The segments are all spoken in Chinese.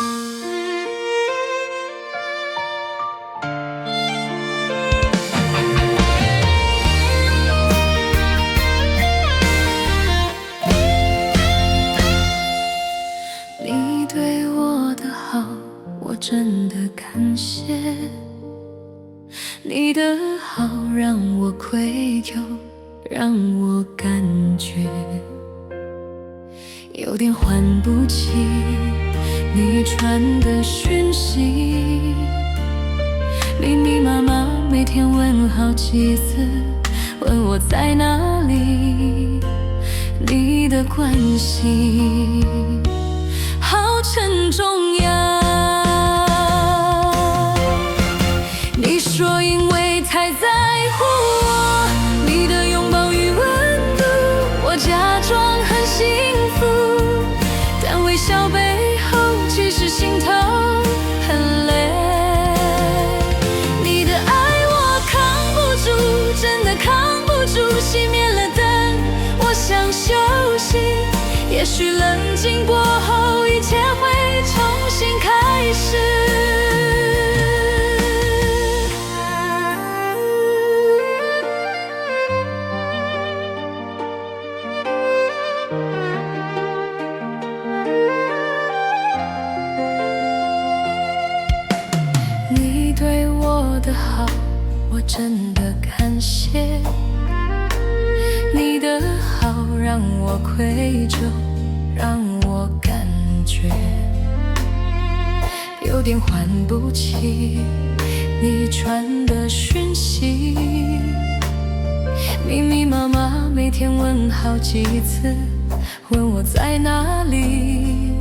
你对我的好，我真的感谢。你的好让我愧疚，让我感觉有点还不起你传的讯息，密密麻麻每天问好几次，问我在哪里，你的关心好沉重呀。你说因为太在乎我，你的拥抱与温度，我假装很幸福，但微笑背后其实心头很累。你的爱我扛不住，真的扛不住，熄灭了灯，我想休息，也许冷静过后一切会重新开始。你对我的好，我真的感谢。你的好让我愧疚，让我感觉有点还不起你传的讯息，密密麻麻每天问好几次，问我在哪里，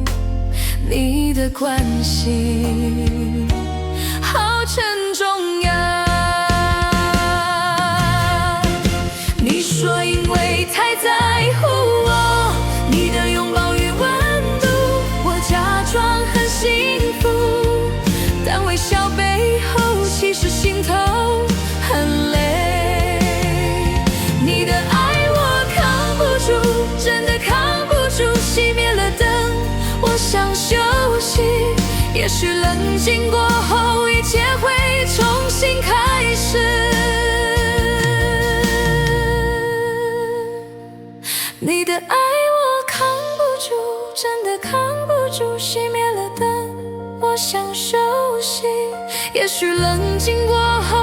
你的关心好沉重呀。你说因为太在乎我，你的拥抱与温度，我假装很幸福，但微笑背后其实心头很累。你的爱我扛不住，真的扛不住，熄灭了灯，我想休息，也许冷静过后一切会重新开始。你的爱我扛不住，真的扛不住，熄灭了灯，我想休息，也许冷静过后